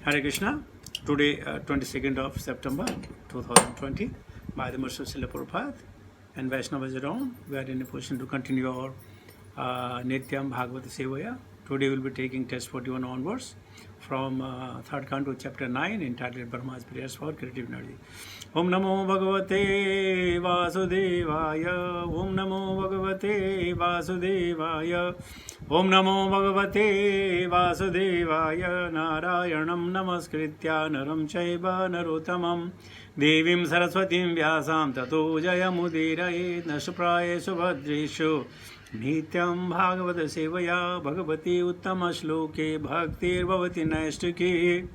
Hare Krishna. Today, 22nd of September 2020, by the mercy of Srila Prabhupada and Vaishnavas around, we are in a position to continue our Nityam Bhagavata Sevaya. Today, we will be taking test 41 onwards from third canto, chapter 9, entitled Brahma's Prayers for Creative Energy. Om Namo Bhagavate Vasudevaya. Om Namo Bhagavate Vasudevaya. Om Namo Bhagavate Vasudevaya. Narayanam Namaskritya Naram Chaiva Narottamam Devim Saraswatim Vyasam Tato Jayamudiraye Nashpraye Subhadreshu Nityam Bhagavata Sevaya Bhagavati Uttama Shloke Bhaktir Bhavati Naistike.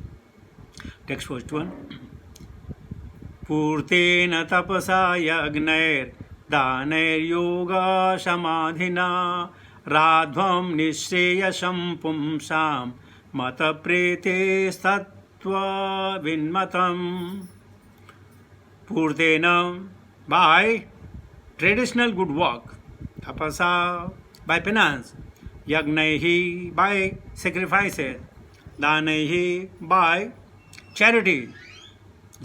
Text first one. Purtena tapasa yagnair daner yoga samadhina radhvam nishayasham pumsam mata prete sattva vinmatam. Purtena, by traditional good work, tapasa by penance, yagnaihi by sacrifices, danaihi by charity,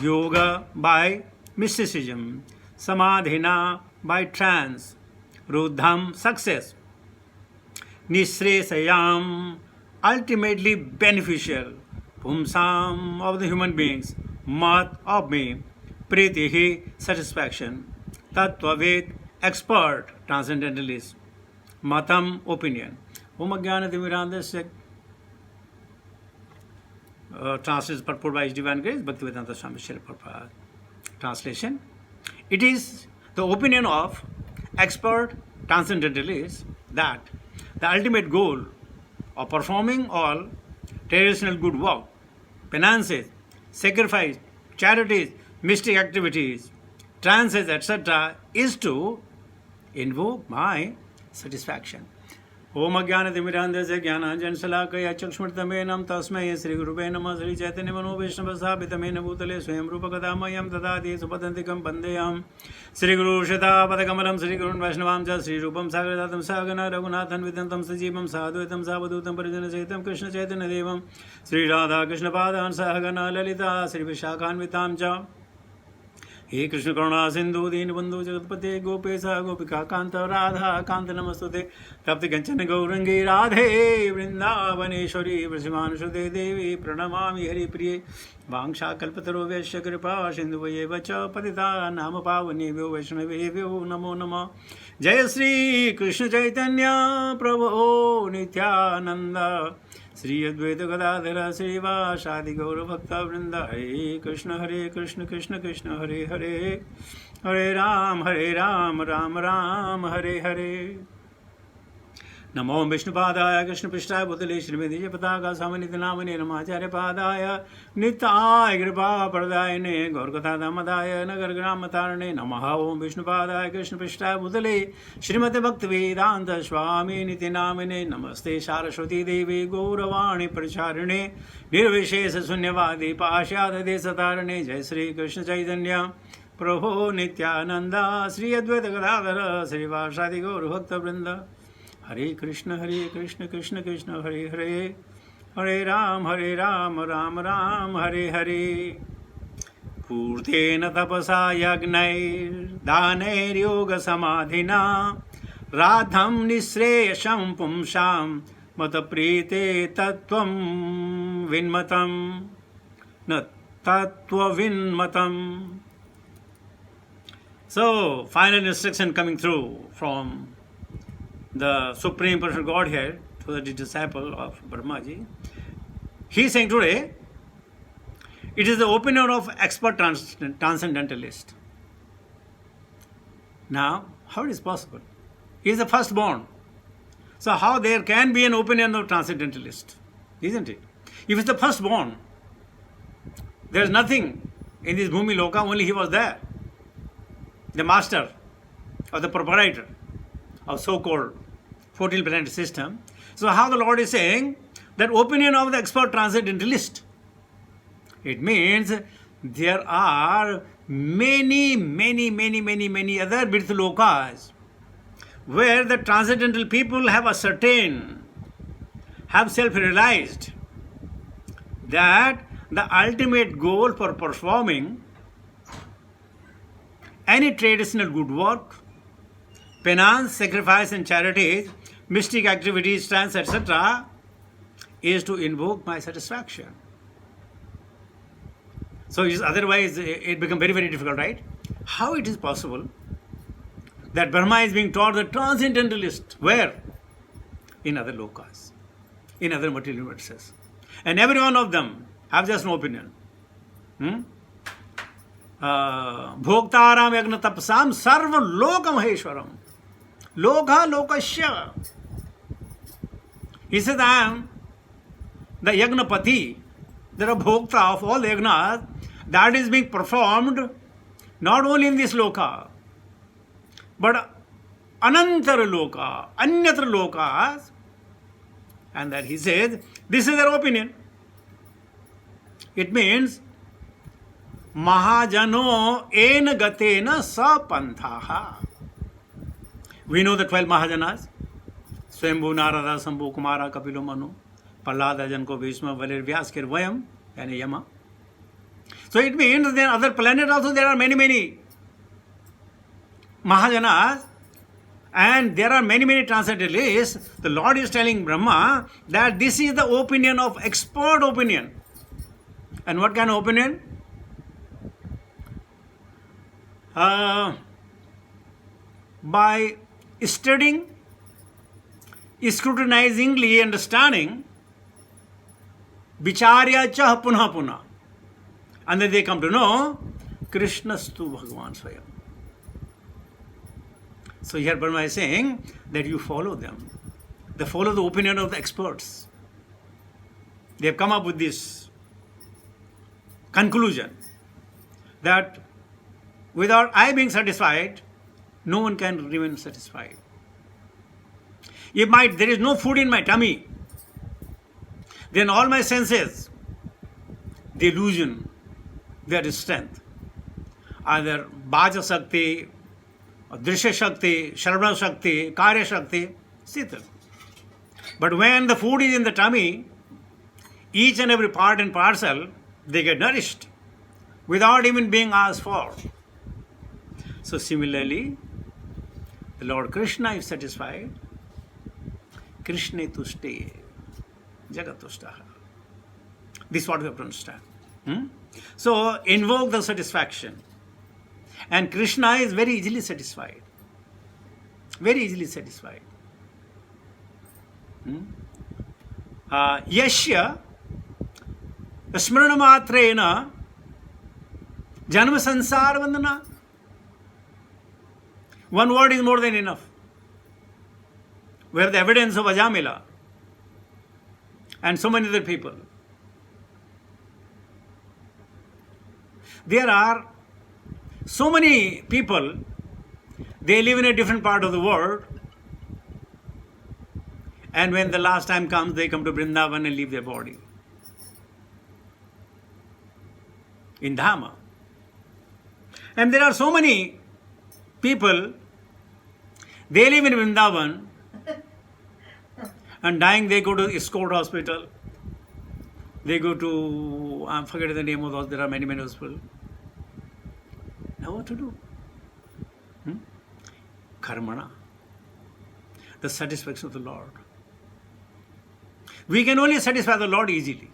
yoga by mysticism, samadhina by trance, rudham success, nisresayam ultimately beneficial, pumsam of the human beings, mat of me, pritihi satisfaction, tattvavid expert transcendentalist, matam opinion. Om Ajnana translates purport by His Divine Grace, Bhaktivedanta Swami Srila Prabhupada. Translation: it is the opinion of expert transcendentalists that the ultimate goal of performing all traditional good work, penances, sacrifice, charities, mystic activities, trances, etc., is to invoke my satisfaction. Om Ajnana-Timirandhasya Jnana-Anjana-Salakaya Chakshmurtamenam Tasmai Sri Guruve Namah Sri Chaitanya Mano Vaishnava-Sabhitamena Bhutale Swayam Rupa-Kadamayam Tadati Supadantikam Pandeyam Sri Guru Shata-Padakamalam Sri Gurun Vaishnavam Cha Sri Rupam Sagradatam Sagana Raghunathan Vidantam Sajivam Sadhuitam Savadutam Parijana Saitam Krishna Chaitanya Devam Sri Radha Krishna Padan Sahagana Lalita Sri Vishakhanvitam Cha हे कृष्ण करुणा सिंधु दीन बंधु जगतपते गोपेश गोपिका कांत राधा कांत नमस्तुते तप्त कंचन गौरंगी राधे वृंदावनेश्वरी वृषभानुसुते देवी प्रणमामि हरिप्रिये वांछा कल्पतरो वैश्य कृपा सिंधुवये च पतिता नाम पावनेभ्यो वैष्णवेभ्यो नमो नमः. जय श्री कृष्ण चैतन्य प्रभो नित्यानंद श्री अद्वैत गदाधर श्रीवासादि गौर भक्त वृंद. हरे कृष्ण कृष्ण कृष्ण हरे हरे हरे राम राम राम हरे हरे. नमो विष्णुपादाय कृष्णपृष्ठाय भूतले श्रीमती पताका सामनित नामने नमाचार्य पादाय नित्याय कृपा प्रदायने गौरकथा दामदाय नगर ग्राम तारणे नमः. ओम विष्णुपादाय कृष्णपृष्ठाय भूतले श्रीमते भक्त वेदांत स्वामी निति नामिने नमस्ते सारस्वती देवी गौरवाणी प्रचारिणे निर्विशेष शून्यवादी पाश्चात्य देश तारणे. जय श्री कृष्ण चैतन्य प्रभो नित्यानंद श्री अद्वैत गदाधर श्रीवासादि गौर भक्त वृंद. हरे कृष्ण कृष्ण कृष्ण हरे हरे हरे राम राम राम हरे हरे. पूर्तेन तपसा यज्ञैर्दानैर्योग समाधिना राधं निःश्रेयसं पुंसां मत प्रीते तत्त्वं विन्मतं न तत्त्वविन्मतं. So, final instruction coming through from the Supreme Personal Godhead to the disciple of Brahmaji. He is saying today, it is the opinion of expert transcendentalist. Now, how it is possible? He is the firstborn. So how there can be an opinion of transcendentalist? Isn't it? If it's the firstborn, there is nothing in this Bhumi Loka, only he was there. The master or the proprietor of so-called 14 planet system. So how the Lord is saying that opinion of the expert transcendentalist? It means there are many other birth lokas where the transcendental people have ascertained, have self-realized that the ultimate goal for performing any traditional good work, penance, sacrifice and charities, mystic activities, trance, etc., is to invoke my satisfaction. So otherwise it becomes very, very difficult, right? How it is possible that Brahma is being taught the transcendentalist? Where? In other lokas, in other material universes. And every one of them have just no opinion. Bhoktaram yagna tapsam sarva loka maheshwaram. Loka lokasya. He says, I am the yagnapati, the bhokta of all the yagnas that is being performed not only in this loka, but anantara loka, anyatra lokas. And that he says, this is their opinion. It means, Mahajano en gatena sapanthaha. We know the 12 Mahajanas. Swambhu, Narada, Sambhu, Kumara, Kapilo, Manu, Pallada, Janko, Bhishma, Valir, Vyaskir, Vayam, and Yama. So it means there are other planets also, there are many, many Mahajanas, and there are many, many transcendentalists. The Lord is telling Brahma that this is the opinion of expert opinion. And what kind of opinion? By studying, scrutinizingly understanding, vicharya chah punha punha. And then they come to know Krishnastu Bhagavan Swayam. So here Brahma is saying that you follow them. They follow the opinion of the experts. They have come up with this conclusion that without I being satisfied, no one can remain satisfied. If there is no food in my tummy, then all my senses, the illusion, their strength, either Bhaja Shakti, Drishya Shakti, Shravana Shakti, Karya Shakti, Sita. But when the food is in the tummy, each and every part and parcel, they get nourished without even being asked for. So similarly, the Lord Krishna is satisfied. Krishna tushte jagatushtaha. This is what we have to understand. So invoke the satisfaction. And Krishna is very easily satisfied. Very easily satisfied. Yashya smranamatrena janma sansar vandana. One word is more than enough. We have the evidence of Ajamila and so many other people. There are so many people, they live in a different part of the world, and when the last time comes, they come to Vrindavan and leave their body in Dhamma. And there are so many people, they live in Vrindavan, and dying they go to Escort Hospital, they go to, I'm forgetting the name of those, there are many, many hospitals. Now what to do? Karmana, the satisfaction of the Lord. We can only satisfy the Lord easily.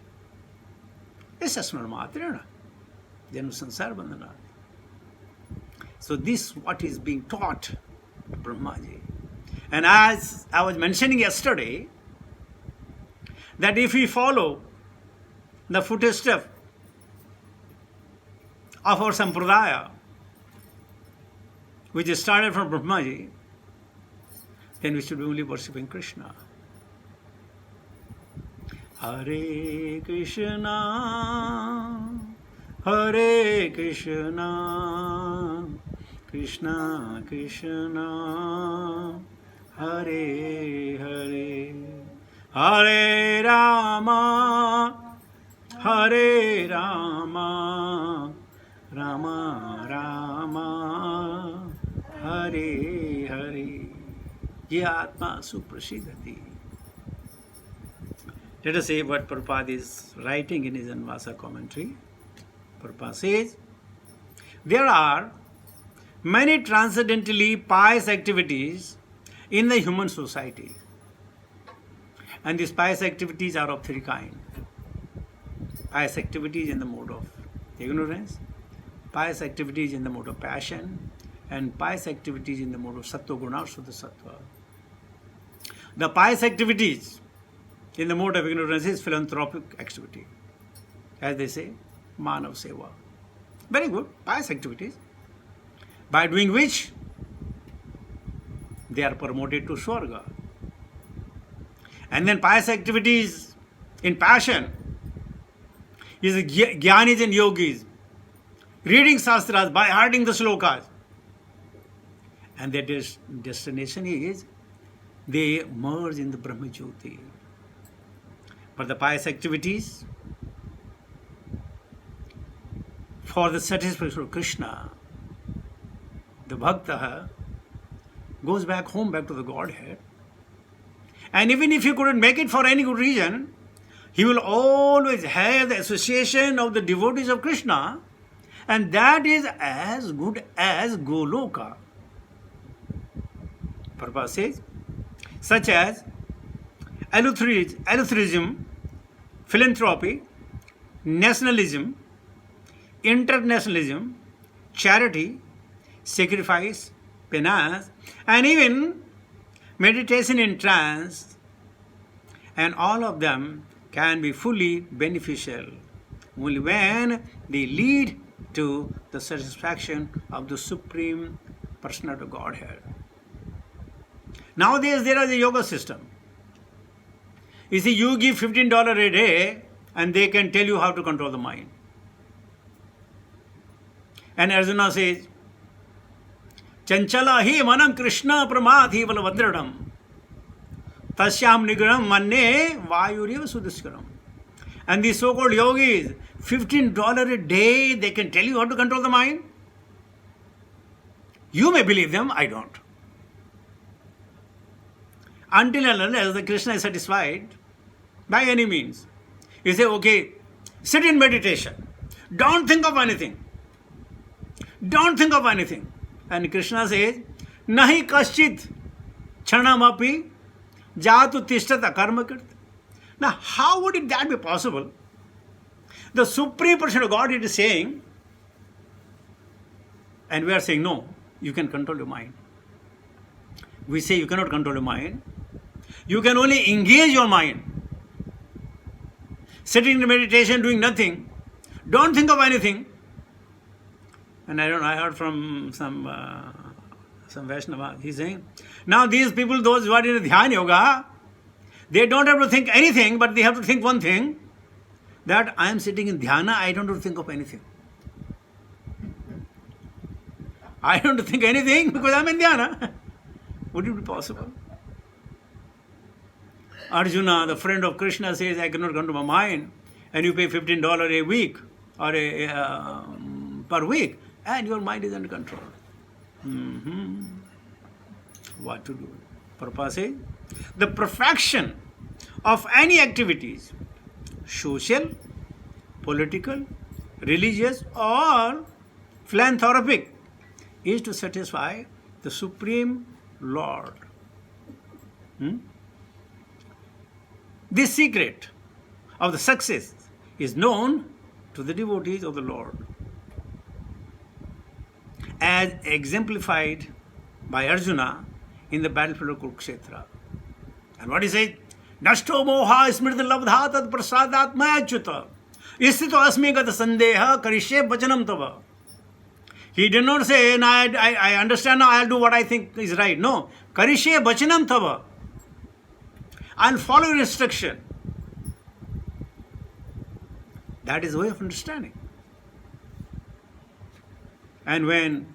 So this what is being taught to Brahmaji. And as I was mentioning yesterday, that if we follow the footsteps of our Sampradaya, which started from Brahmaji, then we should be only worshipping Krishna. Hare Krishna, Hare Krishna, Krishna Krishna, Hare Hare, Hare Rama, Hare Rama, Rama Rama, Hare Hare. Ye Atma Suprasiddhati. Let us say what Prabhupada is writing in his Anvasa commentary. Prabhupada says, there are many transcendently pious activities in the human society. And these pious activities are of three kinds. Pious activities in the mode of ignorance, pious activities in the mode of passion, and pious activities in the mode of sattva guna or shuddha sattva. The pious activities in the mode of ignorance is philanthropic activity. As they say, manav seva. Very good, pious activities, by doing which they are promoted to Swarga. And then pious activities in passion is Jnanis and Yogis, reading Shastras, by hearting the slokas. And their destination is they merge in the Brahma Jyoti. But the pious activities for the satisfaction of Krishna, the Bhakta goes back home, back to the Godhead. And even if he couldn't make it for any good reason, he will always have the association of the devotees of Krishna, and that is as good as Goloka. Prabhupada says, such as altruism, philanthropy, nationalism, internationalism, charity, sacrifice, penance, and even meditation in trance, and all of them can be fully beneficial only when they lead to the satisfaction of the Supreme Personality of Godhead. Nowadays there is a yoga system. You see, you give $15 a day and they can tell you how to control the mind. And Arjuna says, Chanchala hi manam Krishna pramadhi valvadradam tasyam nigram manne vayuriva sudaskaram. And these so-called yogis, $15 a day, they can tell you how to control the mind. You may believe them, I don't. Until and unless the Krishna is satisfied, by any means. You say, okay, sit in meditation. Don't think of anything. Don't think of anything. And Krishna says, Nahi kaschit chanamapi jatu tishtata karma kirta. Now, how would that be possible? The Supreme Person of God is saying, and we are saying, no, you can control your mind. We say you cannot control your mind. You can only engage your mind. Sitting in meditation, doing nothing. Don't think of anything. And I heard from some Vaishnava, he's saying, now these people, those who are in Dhyana Yoga, they don't have to think anything, but they have to think one thing, that I am sitting in Dhyana, I don't have to think of anything. I don't have to think anything because I am in Dhyana. Would it be possible? Arjuna, the friend of Krishna, says, I cannot control my mind, and you pay $15 a week or per week, and your mind is under control. What to do? Prabhupada says, the perfection of any activities, social, political, religious, or philanthropic, is to satisfy the Supreme Lord. This secret of the success is known to the devotees of the Lord, as exemplified by Arjuna in the battlefield of Kurukshetra. And what he says? Nashto moha smriti labdha tad prasadat mayachyuta isthito asmi gata sandeha karishye bachanam tava. He did not say, I understand now, I'll do what I think is right. No. Karishye bachanam tava. I'll follow your instruction. That is the way of understanding. And when,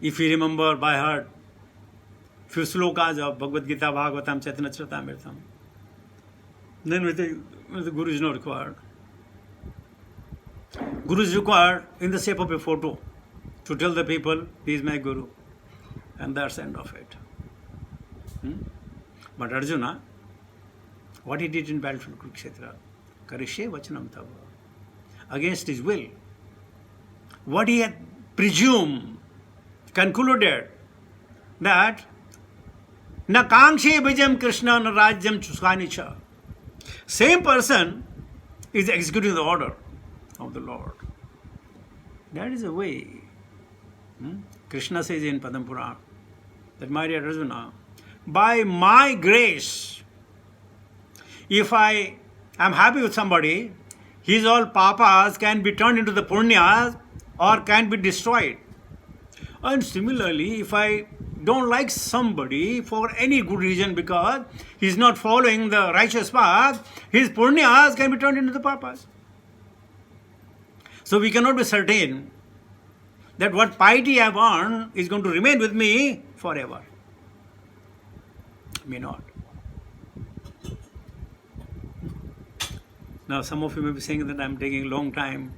if you remember by heart, few slokas of Bhagavad Gita, Bhagavatam, Chaitanya Charitamrita, then the Guru is not required. Guru is required in the shape of a photo to tell the people, he is my Guru. And that's the end of it. But Arjuna, what he did in battlefield Kurukshetra. Karishe vachanam tava. Against his will. What he had presumed, concluded that na kangshe vijayam Krishna na rajyam chusani cha. Same person is executing the order of the Lord. That is the way. Krishna says in Padma Purana that, my dear Arjuna, by my grace, if I am happy with somebody, his all papas can be turned into the punyas or can be destroyed. And similarly, if I don't like somebody for any good reason because he is not following the righteous path, his punyas can be turned into the papas. So we cannot be certain that what piety I have earned is going to remain with me forever. May not. Now some of you may be saying that I am taking a long time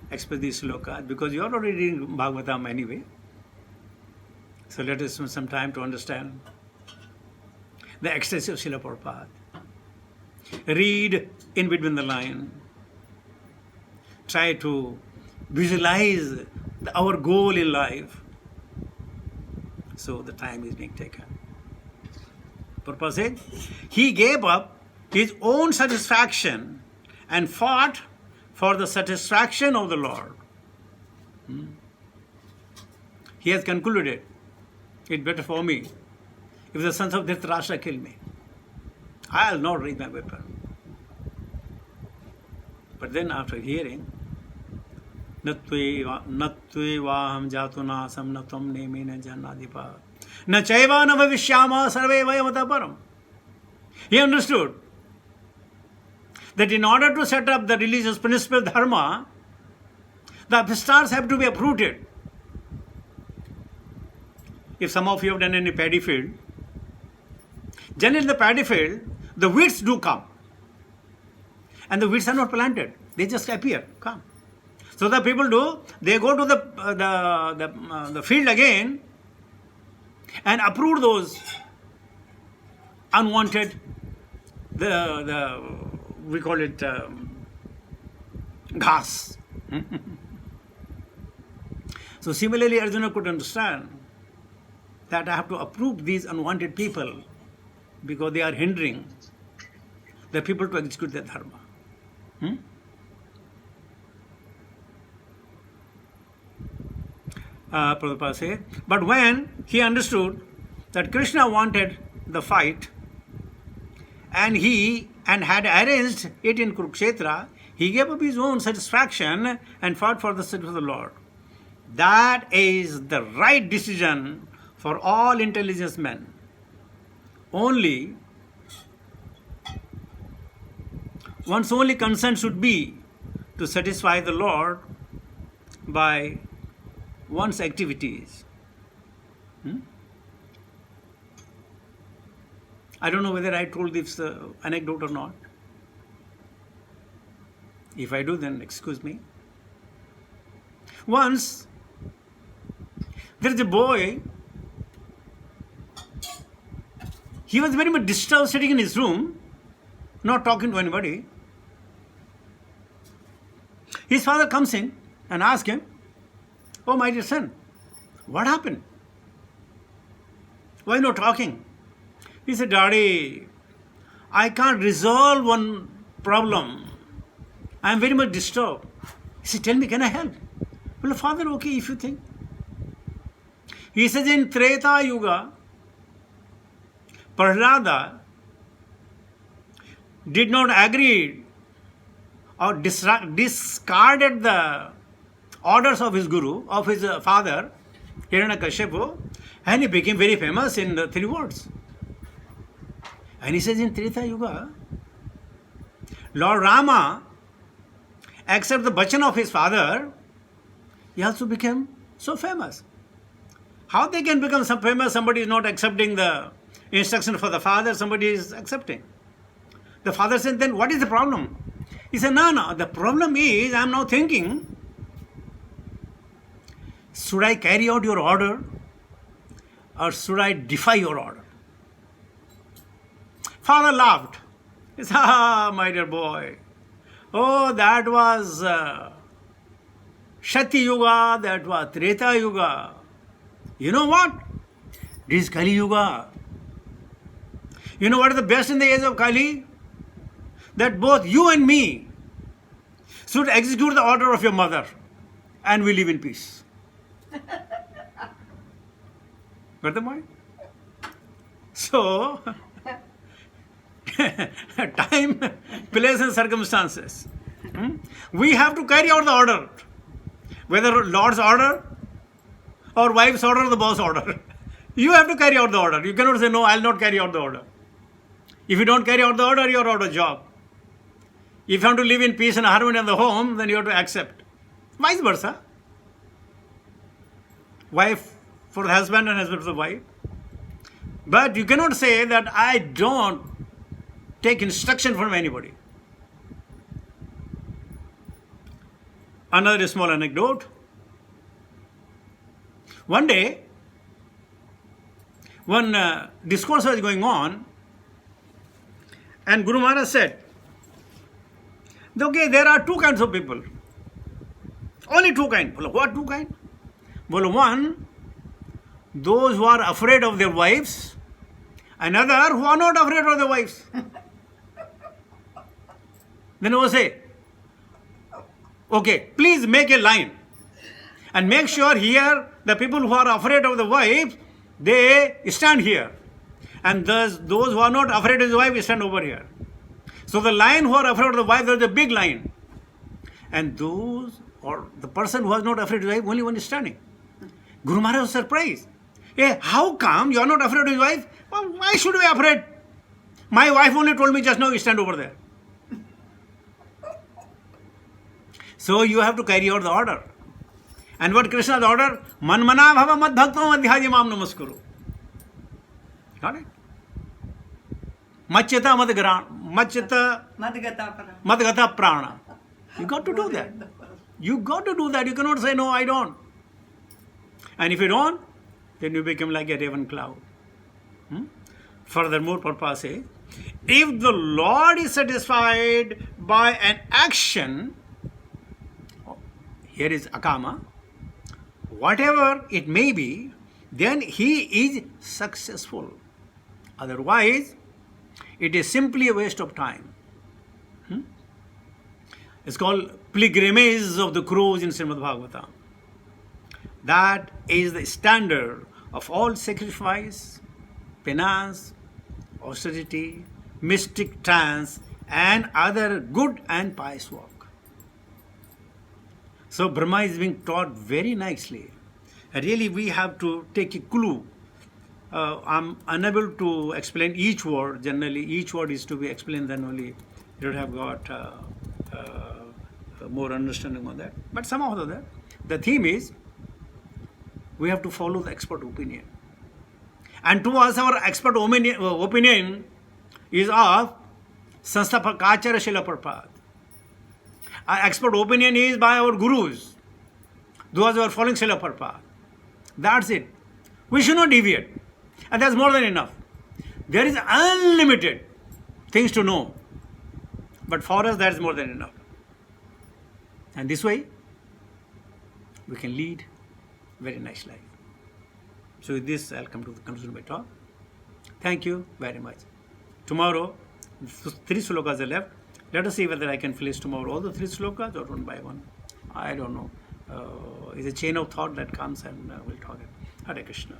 to express these slokas because you are already reading Bhagavatam anyway. So let us spend some time to understand the ecstasy of Srila Prabhupada. Read in between the line. Try to visualize our goal in life. So the time is being taken. Prabhupada said, he gave up his own satisfaction and fought for the satisfaction of the Lord. He has concluded, it's better for me if the sons of Dhritarashtra kill me. I'll not raise my weapon. But then after hearing, Natvevaham jatunasam natvam nemena janadipa na chaiva na bhavishyama sarve vayamata param. He understood that in order to set up the religious principle dharma, the upstarts have to be uprooted. If some of you have done any paddy field, generally in the paddy field, the weeds do come. And the weeds are not planted. They just appear, come. So the people do, they go to the field again and uproot those unwanted, we call it ghas. So similarly, Arjuna could understand that I have to uproot these unwanted people because they are hindering the people to execute their dharma. Prabhupada said, but when he understood that Krishna wanted the fight and had arranged it in Kurukshetra, he gave up his own satisfaction and fought for the service of the Lord. That is the right decision for all intelligent men. Only one's only concern should be to satisfy the Lord by one's activities. I don't know whether I told this anecdote or not. If I do, then excuse me. Once, there is a boy. He was very much disturbed sitting in his room, not talking to anybody. His father comes in and asks him, "Oh, my dear son, what happened? Why not talking?" He said, "Daddy, I can't resolve one problem. I am very much disturbed." He said, "Tell me, can I help?" Well, father, okay, if you think. He says, in Treta Yuga, Prahlada did not agree or discarded the orders of his guru, of his father, Hiranyakashipu, and he became very famous in the 3 words. And he says in Treta Yuga, Lord Rama accepted the bachan of his father, he also became so famous. How they can become so famous? Somebody is not accepting the instruction for the father, somebody is accepting. The father said, then what is the problem? He said, no, the problem is, I am now thinking, should I carry out your order or should I defy your order? Father laughed He said, ah, my dear boy. Oh, that was Shakti Yuga, that was Treta Yuga. You know what? This is Kali Yuga. You know what is the best in the age of Kali? That both you and me should execute the order of your mother and we live in peace. Got the point? So, time, place and circumstances. We have to carry out the order. Whether Lord's order or wife's order or the boss order. You have to carry out the order. You cannot say, no, I'll not carry out the order. If you don't carry out the order, you're out of job. If you want to live in peace and harmony in the home, then you have to accept. Vice versa. Wife for the husband and husband for the wife. But you cannot say that I don't take instruction from anybody. Another small anecdote. One day, one discourse was going on, and Guru Maharaj said, okay, there are two kinds of people. Only two kinds. What two kinds? Well, one, those who are afraid of their wives, another who are not afraid of their wives. Then he will say, okay, please make a line and make sure here the people who are afraid of the wife, they stand here. And thus those who are not afraid of the wife, stand over here. So the line who are afraid of the wife, there is a big line. And those, or the person who is not afraid of the wife, only one is standing. Guru Maharaj was surprised. Hey, how come you are not afraid of his wife? Well, why should we be afraid? My wife only told me just now, you stand over there. So you have to carry out the order. And what Krishna's order? Manmana bhava mad bhakto madhyaji mam namaskuru. Got it? Machyata madgata prana. You got to do that. You got to do that. You cannot say, no, I don't. And if you don't, then you become like a raven cloud. Furthermore, Prabhupada says, if the Lord is satisfied by an action, here is akama, whatever it may be, then he is successful. Otherwise, it is simply a waste of time. It's called pilgrimage of the crows in Srimad Bhagavatam. That is the standard of all sacrifice, penance, austerity, mystic trance, and other good and pious work. So Brahma is being taught very nicely. Really, we have to take a clue. I'm unable to explain each word. Generally, each word is to be explained, then only you would have got more understanding on that. But somehow or other, the theme is we have to follow the expert opinion. And to us, our expert opinion is of Sansthapak Acharya Srila Prabhupada. Our expert opinion is by our gurus, those who are following Srila Prabhupada. That's it. We should not deviate. And that's more than enough. There is unlimited things to know. But for us, that is more than enough. And this way, we can lead a very nice life. So with this, I'll come to the conclusion of my talk. Thank you very much. Tomorrow, 3 slokas are left. Let us see whether I can finish tomorrow all the 3 slokas or one by one. I don't know. It's a chain of thought that comes and we'll talk. Hare Krishna.